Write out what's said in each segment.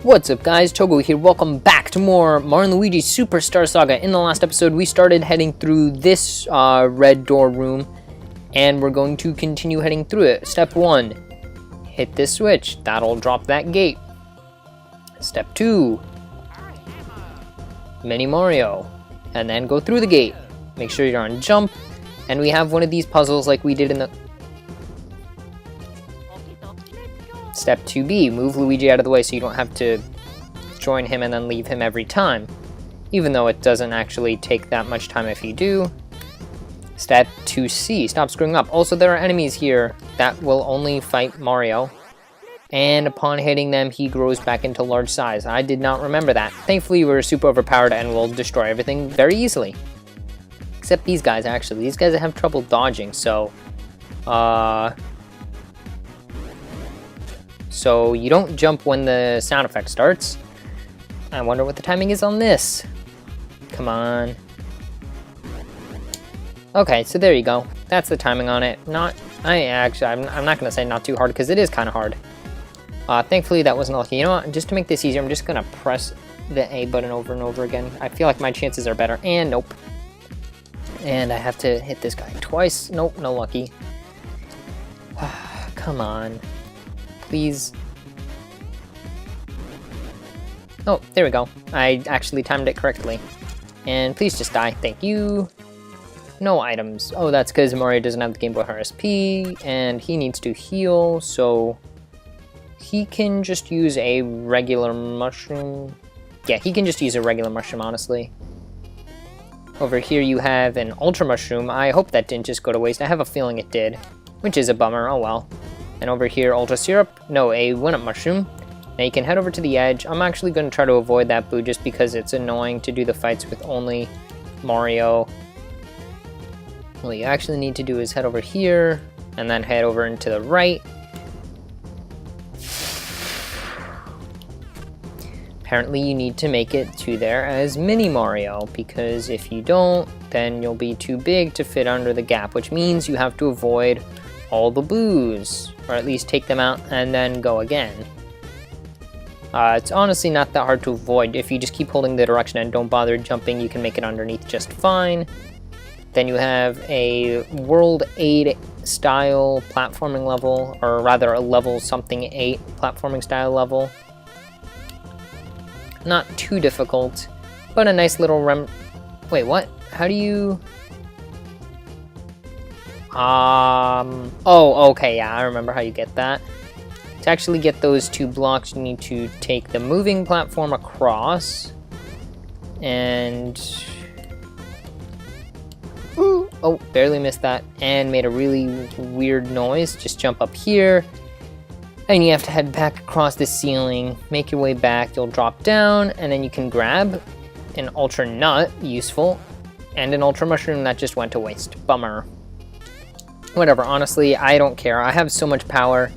What's up guys, togawe here, welcome back to more Mario & Luigi Superstar Saga. In the last episode, we started heading through this red door room, and we're going to continue heading through it. Step 1, hit this switch, that'll drop that gate. Step 2, Mini Mario, and then go through the gate. Make sure you're on jump, and we have one of these puzzles like we did in the... Step 2B, move Luigi out of the way so you don't have to join him and then leave him every time, even though it doesn't actually take that much time if you do. Step 2C, stop screwing up. Also, there are enemies here that will only fight Mario, and upon hitting them, he grows back into large size. I did not remember that. Thankfully, we're super overpowered and will destroy everything very easily. Except these guys, actually. These guys have trouble dodging, so... So you don't jump when the sound effect starts. I wonder what the timing is on this. Come on. Okay, so there you go. That's the timing on it. I'm not gonna say not too hard because it is kind of hard. Thankfully that wasn't lucky. You know what? Just to make this easier, I'm just gonna press the A button over and over again. I feel like my chances are better. And nope. And I have to hit this guy twice. Nope, no lucky. Come on. Please. Oh, there we go. I actually timed it correctly. And please just die. Thank you. No items. Oh, that's because Mario doesn't have the Game Boy RSP, and he needs to heal, so he can just use a regular mushroom. Yeah, he can just use a regular mushroom, honestly. Over here you have an Ultra Mushroom. I hope that didn't just go to waste. I have a feeling it did, which is a bummer. Oh well. And over here, Ultra Syrup. No, a 1-up Mushroom. Now you can head over to the edge. I'm actually going to try to avoid that boo just because it's annoying to do the fights with only Mario. What you actually need to do is head over here, and then head over into the right. Apparently you need to make it to there as Mini Mario, because if you don't, then you'll be too big to fit under the gap, which means you have to avoid all the boos, or at least take them out and then go again. It's honestly not that hard to avoid. If you just keep holding the direction and don't bother jumping, you can make it underneath just fine. Then you have a World 8 style platforming level, or rather a level something 8 platforming style level. Not too difficult, but a nice little Wait, what? How do you... Oh, okay, yeah, I remember how you get that. To actually get those 2 blocks, you need to take the moving platform across, and... Ooh, oh, barely missed that, and made a really weird noise. Just jump up here, and you have to head back across the ceiling, make your way back, you'll drop down, and then you can grab an Ultra Nut, useful, and an Ultra Mushroom that just went to waste. Bummer. Whatever, honestly, I don't care. I have so much power,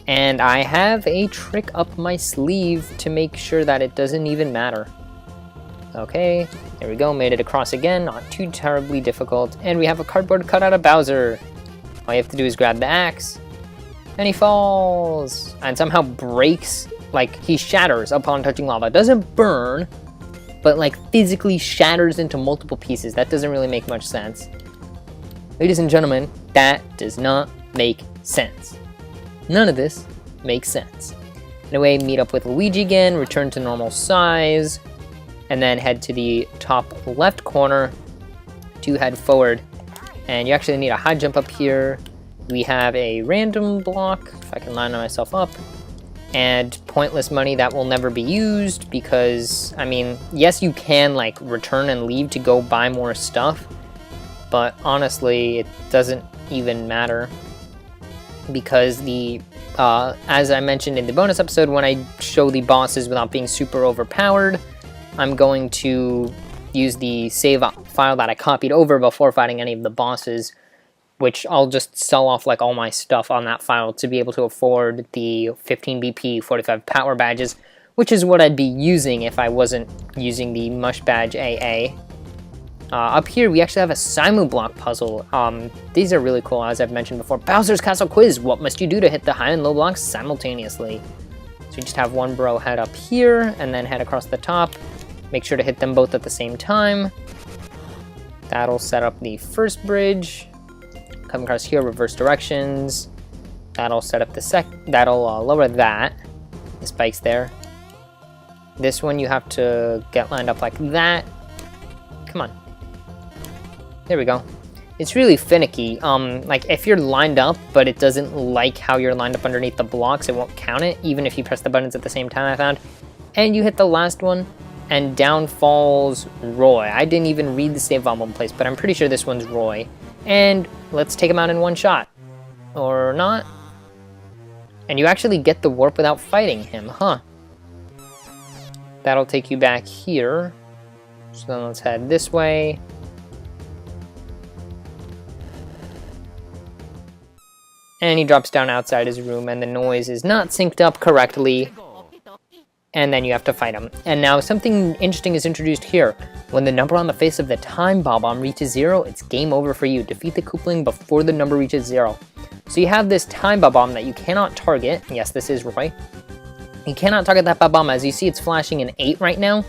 and I have a trick up my sleeve to make sure that it doesn't even matter. Okay, there we go, made it across again, not too terribly difficult, and we have a cardboard cutout of Bowser. All you have to do is grab the axe, and he falls, and somehow breaks, like, he shatters upon touching lava. It doesn't burn, but, like, physically shatters into multiple pieces. That doesn't really make much sense. Ladies and gentlemen, that does not make sense. None of this makes sense. Anyway, meet up with Luigi again, return to normal size, and then head to the top left corner to head forward. And you actually need a high jump up here. We have a random block, if I can line myself up, and pointless money that will never be used because, I mean, yes, you can, like, return and leave to go buy more stuff, but honestly, it doesn't even matter because the, as I mentioned in the bonus episode, when I show the bosses without being super overpowered, I'm going to use the save file that I copied over before fighting any of the bosses, which I'll just sell off like all my stuff on that file to be able to afford the 15 BP 45 power badges, which is what I'd be using if I wasn't using the Mush Badge AA. Up here, we actually have a Simu block puzzle. These are really cool, as I've mentioned before. Bowser's Castle Quiz. What must you do to hit the high and low blocks simultaneously? So you just have one bro head up here and then head across the top. Make sure to hit them both at the same time. That'll set up the first bridge. Come across here, reverse directions. That'll set up the that'll lower that. The spikes there. This one you have to get lined up like that. Come on. There we go. It's really finicky. Like if you're lined up, but it doesn't like how you're lined up underneath the blocks, it won't count it, even if you press the buttons at the same time, I found. And you hit the last one, and down falls Roy. I didn't even read the save album place, but I'm pretty sure this one's Roy. And let's take him out in one shot. Or not. And you actually get the warp without fighting him, huh? That'll take you back here. So then let's head this way. And he drops down outside his room, and the noise is not synced up correctly. And then you have to fight him. And now something interesting is introduced here. When the number on the face of the time bomb reaches 0, it's game over for you. Defeat the Koopaling before the number reaches 0. So you have this time bomb that you cannot target. Yes, this is Roy. You cannot target that bomb. As you see, it's flashing an 8 right now.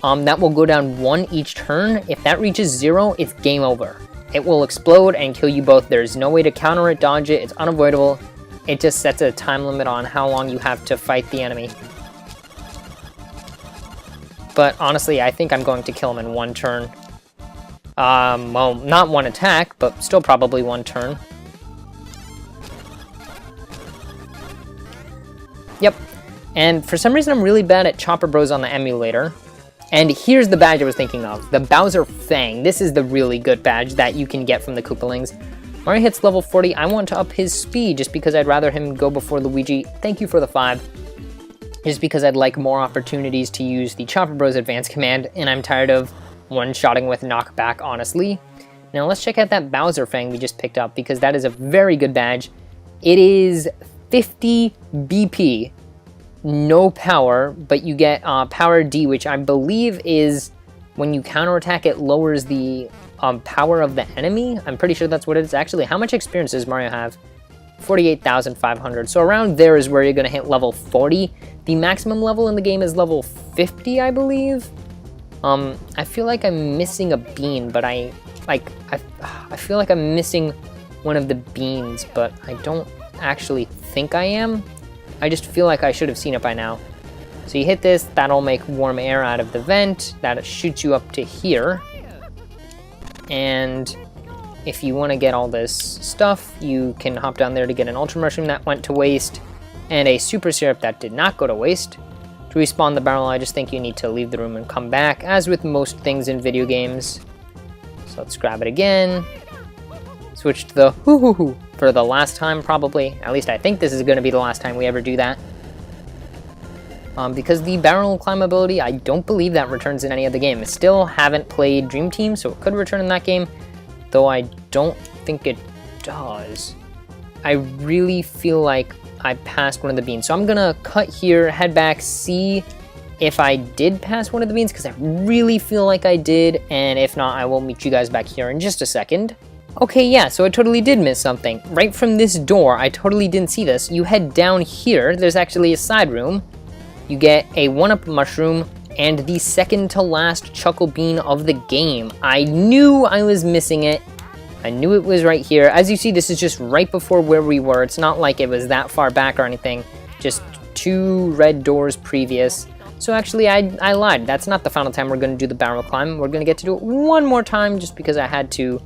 That will go down 1 each turn. If that reaches 0, it's game over. It will explode and kill you both. There's no way to counter it, dodge it. It's unavoidable. It just sets a time limit on how long you have to fight the enemy. But honestly, I think I'm going to kill him in 1 turn. Well, not 1 attack, but still probably 1 turn. Yep. And for some reason, I'm really bad at Chopper Bros on the emulator. And here's the badge I was thinking of. The Bowser Fang. This is the really good badge that you can get from the Koopalings. Mario hits level 40. I want to up his speed just because I'd rather him go before Luigi. Thank you for the 5. Just because I'd like more opportunities to use the Chopper Bros advanced command, and I'm tired of one-shotting with knockback, honestly. Now let's check out that Bowser Fang we just picked up, because that is a very good badge. It is 50 BP, no power, but you get power D, which I believe is when you counterattack, it lowers the power of the enemy. I'm pretty sure that's what it is. Actually, how much experience does Mario have? 48,500. So around there is where you're going to hit level 40. The maximum level in the game is level 50, I believe. I feel like I'm missing a bean, but I feel like I'm missing one of the beans, but I don't actually think I am. I just feel like I should have seen it by now. So you hit this, that'll make warm air out of the vent. That shoots you up to here. And if you want to get all this stuff, you can hop down there to get an Ultra Mushroom that went to waste, and a Super Syrup that did not go to waste. To respawn the barrel, I just think you need to leave the room and come back, as with most things in video games. So let's grab it again. Switch to the hoo-hoo-hoo for the last time, probably. At least I think this is going to be the last time we ever do that. Because the barrel climb ability, I don't believe that returns in any other game. I still haven't played Dream Team, so it could return in that game, though I don't think it does. I really feel like I passed one of the beans. So I'm gonna cut here, head back, see if I did pass one of the beans, because I really feel like I did, and if not, I will meet you guys back here in just a second. Okay, yeah, so I totally did miss something. Right from this door, I totally didn't see this. You head down here, there's actually a side room. You get a 1-up mushroom and the second to last Chuckle Bean of the game. I knew I was missing it. I knew it was right here. As you see, this is just right before where we were. It's not like it was that far back or anything. Just 2 red doors previous. So actually, I lied. That's not the final time we're going to do the barrel climb. We're going to get to do it one more time just because I had to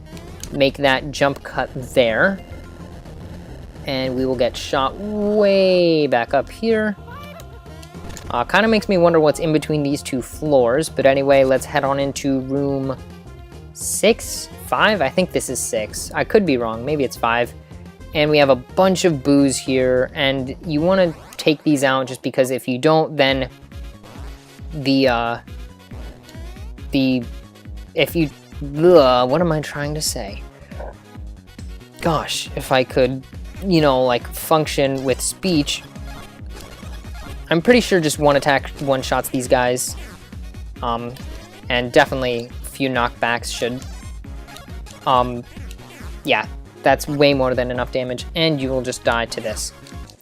make that jump cut there. And we will get shot way back up here. Kind of makes me wonder what's in between these 2 floors. But anyway, let's head on into room 6? 5? I think this is 6. I could be wrong. Maybe it's 5. And we have a bunch of boos here. And you want to take these out just because if you don't, then what am I trying to say? Gosh, if I could, you know, like function with speech. I'm pretty sure just one attack one-shots these guys. And definitely a few knockbacks should. Yeah, that's way more than enough damage, and you will just die to this.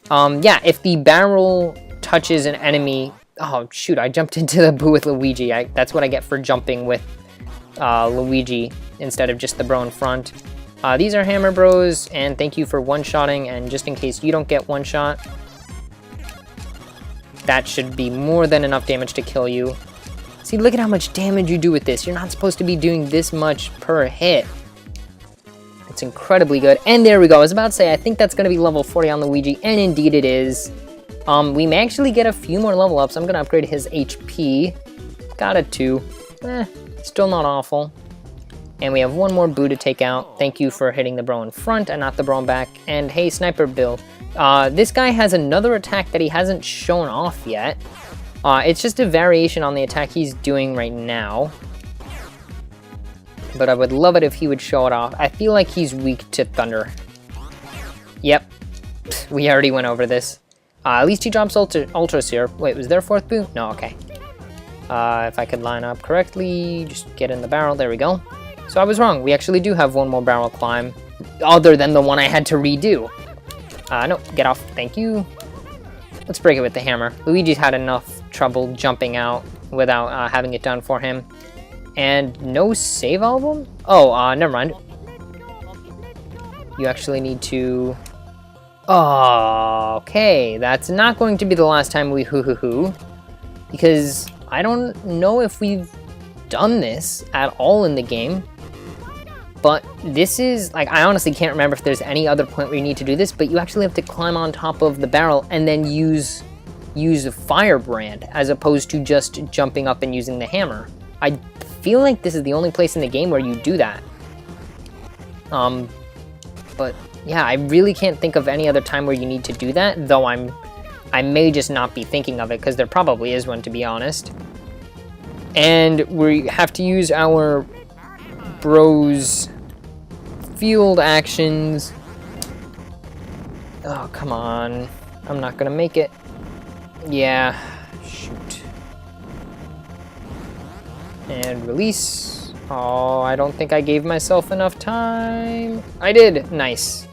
Yeah, if the barrel touches an enemy... Oh, shoot, I jumped into the boo with Luigi. That's what I get for jumping with Luigi instead of just the bro in front. These are hammer bros, and thank you for one-shotting, and just in case you don't get one shot, that should be more than enough damage to kill you. See, look at how much damage you do with this. You're not supposed to be doing this much per hit. It's incredibly good. And there we go. I was about to say, I think that's going to be level 40 on Luigi, and indeed it is. We may actually get a few more level ups. I'm going to upgrade his HP. Got a 2. Still not awful. And we have one more boo to take out. Thank you for hitting the bro in front and not the bro in back. And hey, Sniper Bill. This guy has another attack that he hasn't shown off yet. It's just a variation on the attack he's doing right now. But I would love it if he would show it off. I feel like he's weak to thunder. Yep. We already went over this. At least he drops ultras here. Wait, was there a 4th boo? No, okay. If I could line up correctly, just get in the barrel. There we go. So I was wrong. We actually do have one more barrel climb, other than the one I had to redo. No, get off. Thank you. Let's break it with the hammer. Luigi's had enough trouble jumping out without having it done for him. And no save album? Oh, never mind. You actually need to... Oh, okay. That's not going to be the last time we hoo-hoo-hoo. Because I don't know if we've done this at all in the game. But this is, like, I honestly can't remember if there's any other point where you need to do this, but you actually have to climb on top of the barrel and then use a firebrand as opposed to just jumping up and using the hammer. I feel like this is the only place in the game where you do that. But yeah, I really can't think of any other time where you need to do that, though I may just not be thinking of it, because there probably is one, to be honest. And we have to use our bros field actions. Oh, come on. I'm not gonna make it. Yeah, shoot. And release. Oh, I don't think I gave myself enough time. I did. Nice.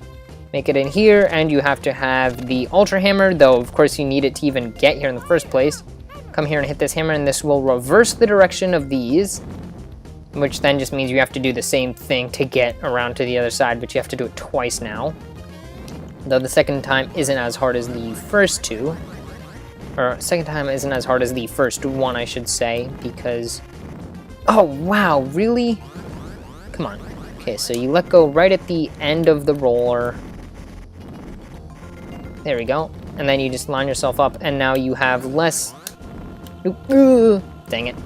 Make it in here, and you have to have the Ultra Hammer, though of course you need it to even get here in the first place. Come here and hit this hammer, and this will reverse the direction of these, which then just means you have to do the same thing to get around to the other side, but you have to do it twice now. Though the second time isn't as hard as the first two. Or, second time isn't as hard as the first one, I should say, because... Oh, wow, really? Come on. Okay, so you let go right at the end of the roller. There we go. And then you just line yourself up, and now you have less... Dang it.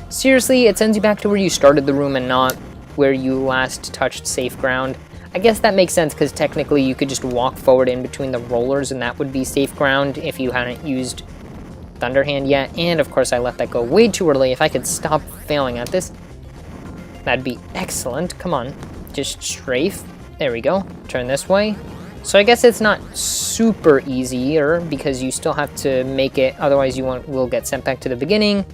Seriously, it sends you back to where you started the room and not where you last touched safe ground. I guess that makes sense, because technically you could just walk forward in between the rollers, and that would be safe ground if you hadn't used Thunderhand yet. And of course I let that go way too early. If I could stop failing at this, that'd be excellent. Come on, just strafe. There we go. Turn this way. So I guess it's not super easier, because you still have to make it, otherwise you will get sent back to the beginning.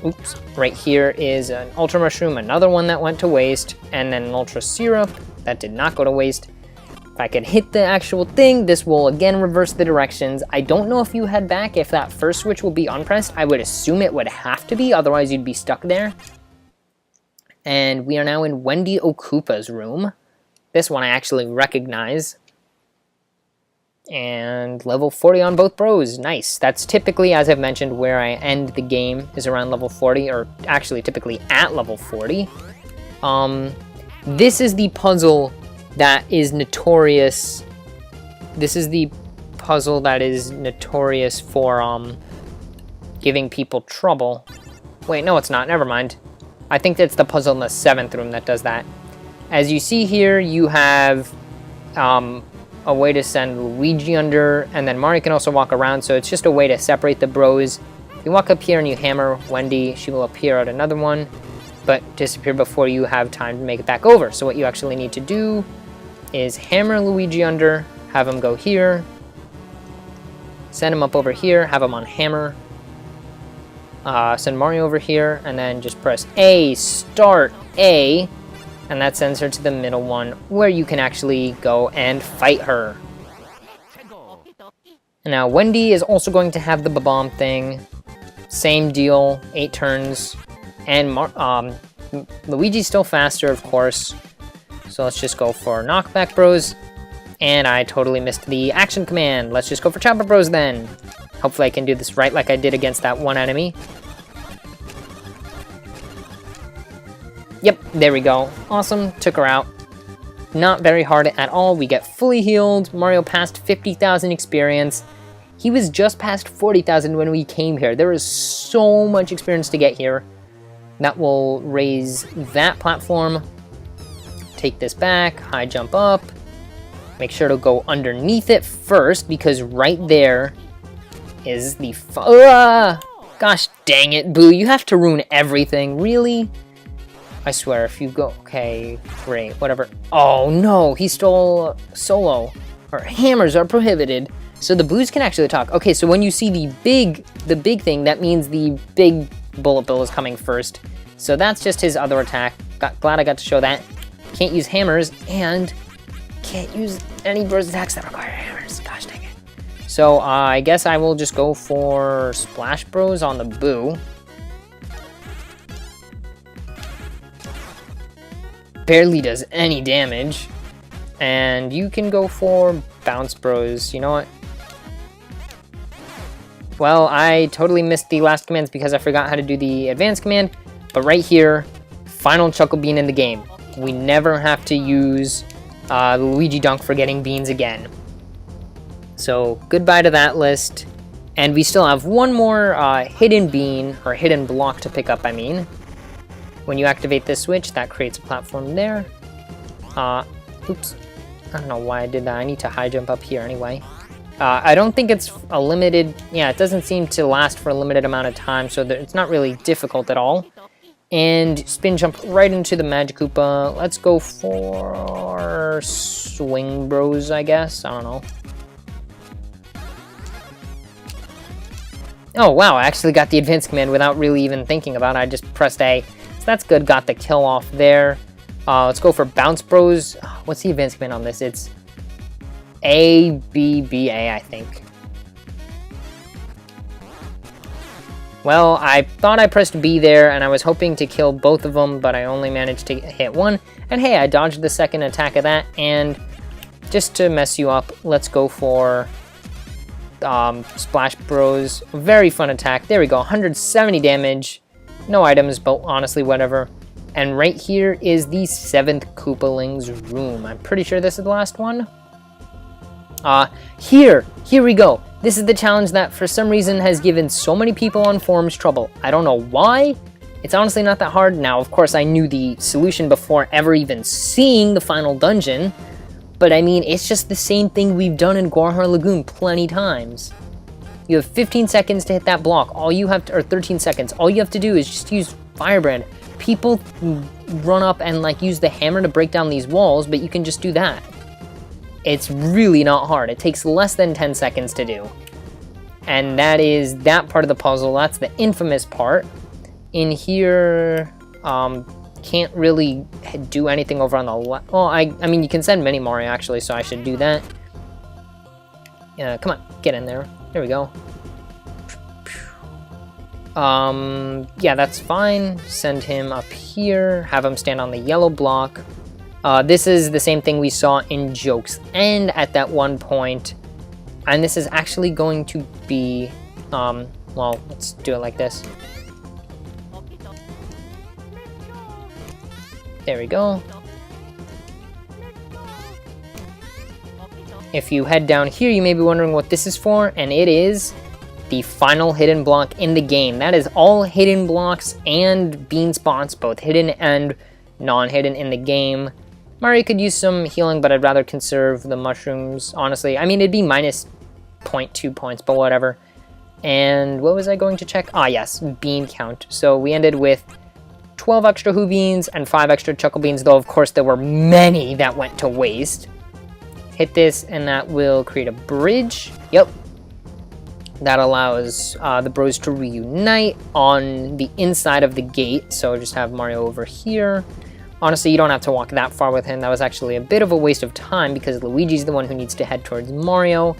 Oops. Right here is an Ultra Mushroom, another one that went to waste, and then an Ultra Syrup that did not go to waste. If I could hit the actual thing, this will again reverse the directions. I don't know if you head back, if that first switch will be unpressed. I would assume it would have to be, otherwise you'd be stuck there. And we are now in Wendy Okupa's room. This one I actually recognize. And level 40 on both bros. Nice. That's typically, as I've mentioned, where I end the game, is around level 40, or actually typically at level 40. This is the puzzle that is notorious. This is the puzzle that is notorious for giving people trouble. Wait, no, it's not. Never mind. I think that's the puzzle in the 7th room that does that. As you see here, you have a way to send Luigi under, and then Mario can also walk around, so it's just a way to separate the bros. If you walk up here and you hammer Wendy, she will appear at another one, but disappear before you have time to make it back over. So what you actually need to do is hammer Luigi under, have him go here, send him up over here, have him on hammer, send Mario over here, and then just press A, start A, and that sends her to the middle one, where you can actually go and fight her. And now Wendy is also going to have the bomb thing. Same deal, 8 turns. And Luigi's still faster, of course. So let's just go for knockback bros. And I totally missed the action command. Let's just go for chopper bros then. Hopefully I can do this right like I did against that one enemy. Yep, there we go. Awesome, took her out. Not very hard at all. We get fully healed. Mario passed 50,000 experience. He was just past 40,000 when we came here. There is so much experience to get here. That will raise that platform. Take this back, high jump up. Make sure to go underneath it first because right there is the... Gosh dang it, Boo. You have to ruin everything. Really? I swear, if you go... Okay, great, whatever. Oh, no, he stole solo. Or hammers are prohibited. So the Boos can actually talk. Okay, so when you see the big thing, that means the big bullet bill is coming first. So that's just his other attack. Glad I got to show that. Can't use hammers, and can't use any burst attacks that require hammers. Gosh dang it. So I guess I will just go for Splash Bros on the Boo. Barely does any damage. And you can go for Bounce Bros. You know what? Well, I totally missed the last commands because I forgot how to do the advanced command. But right here, final Chuckle Bean in the game. We never have to use the Luigi Dunk for getting beans again. So goodbye to that list. And we still have one more hidden bean, or hidden block to pick up, I mean. When you activate this switch, that creates a platform there. Oops. I don't know why I did that. I need to high jump up here anyway. I don't think it's a limited... Yeah, it doesn't seem to last for a limited amount of time, so it's not really difficult at all. And spin jump right into the Magic Koopa. Let's go for Swing Bros, I guess. I don't know. Oh, wow, I actually got the advanced command without really even thinking about it. I just pressed A. So that's good, got the kill off there. Let's go for Bounce Bros. What's the advanced command on this? It's A, B, B, A, I think. Well, I thought I pressed B there, and I was hoping to kill both of them, but I only managed to hit one. And hey, I dodged the second attack of that, and just to mess you up, let's go for Splash Bros. Very fun attack. There we go, 170 damage. No items, but honestly, whatever. And right here is the 7th Koopaling's room. I'm pretty sure this is the last one. Here we go. This is the challenge that for some reason has given so many people on forums trouble. I don't know why. It's honestly not that hard. Now, of course, I knew the solution before ever even seeing the final dungeon. But I mean, it's just the same thing we've done in Guarhar Lagoon plenty times. You have 15 seconds to hit that block. All you have to, or 13 seconds. All you have to do is just use Firebrand. People run up and like use the hammer to break down these walls, but you can just do that. It's really not hard. It takes less than 10 seconds to do. And that is that part of the puzzle. That's the infamous part. In here, can't really do anything over on the left. Well, I mean, you can send Mini Mario, actually, so I should do that. Come on, get in there. There we go. Yeah, that's fine. Send him up here. Have him stand on the yellow block. This is the same thing we saw in Joke's End at that one point. And this is actually going to be, well, let's do it like this. There we go. If you head down here, you may be wondering what this is for, and it is the final hidden block in the game. That is all hidden blocks and bean spots, both hidden and non-hidden in the game. Mario could use some healing, but I'd rather conserve the mushrooms, honestly. I mean, it'd be minus 0.2 points, but whatever. And what was I going to check? Ah, yes, bean count. So we ended with 12 extra Who Beans and 5 extra Chuckle Beans, though of course there were many that went to waste. Hit this, and that will create a bridge. Yep. That allows the bros to reunite on the inside of the gate. So just have Mario over here. Honestly, you don't have to walk that far with him. That was actually a bit of a waste of time because Luigi's the one who needs to head towards Mario.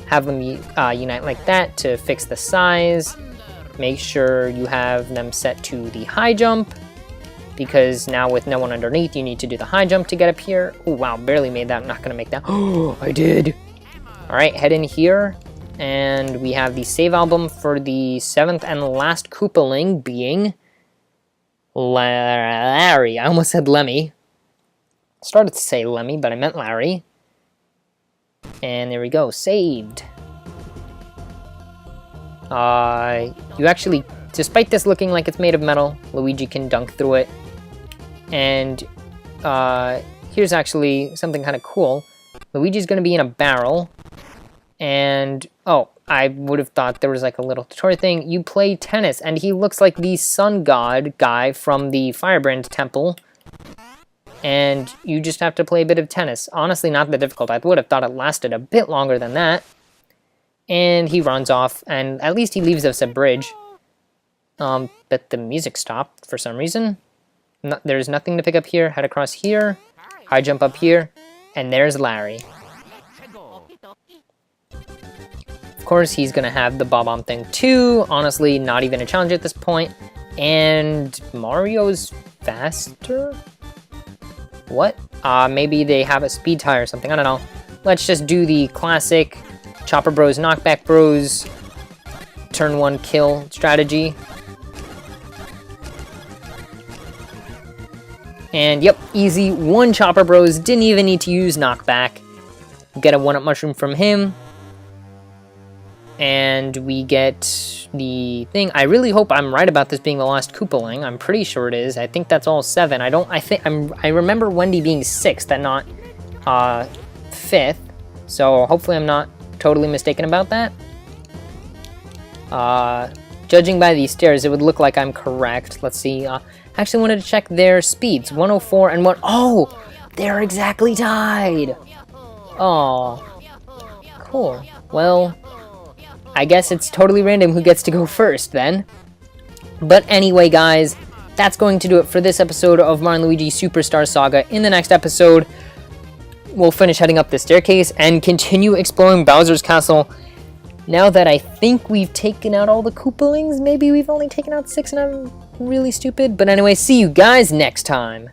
have them unite like that to fix the size. Make sure you have them set to the high jump, because now with no one underneath, you need to do the high jump to get up here. Oh, wow, barely made that. I'm not going to make that. Oh, I did. All right, head in here, and we have the save album for the 7th and last Koopaling being Larry. I almost said Lemmy. Started to say Lemmy, but I meant Larry. And there we go, saved. You actually, despite this looking like it's made of metal, Luigi can dunk through it. And here's actually something kind of cool. Luigi's going to be in a barrel. And, oh, I would have thought there was like a little tutorial thing. You play tennis, and he looks like the sun god guy from the Firebrand Temple. And you just have to play a bit of tennis. Honestly, not that difficult. I would have thought it lasted a bit longer than that. And he runs off, and at least he leaves us a bridge. But the music stopped for some reason. There's nothing to pick up here. Head across here. High jump up here. And there's Larry. Of course, he's going to have the Bob-omb thing too. Honestly, not even a challenge at this point. And Mario's faster? What? Maybe they have a speed tie or something. I don't know. Let's just do the classic Chopper Bros, Knockback Bros, turn 1 kill strategy. And yep, easy. 1 Chopper Bros. Didn't even need to use Knockback. Get a 1-up mushroom from him. And we get the thing. I really hope I'm right about this being the last Koopaling. I'm pretty sure it is. I think that's all 7. I remember Wendy being 6th and not 5th. So hopefully I'm not totally mistaken about that. Judging by these stairs, it would look like I'm correct. Let's see. I actually wanted to check their speeds. 104 and 1. Oh, they're exactly tied. Oh, cool. Well, I guess it's totally random who gets to go first then. But anyway, guys, that's going to do it for this episode of Mario & Luigi Superstar Saga. In the next episode, we'll finish heading up the staircase and continue exploring Bowser's Castle. Now that I think we've taken out all the Koopalings, maybe we've only taken out 6 and I'm really stupid. But anyway, see you guys next time.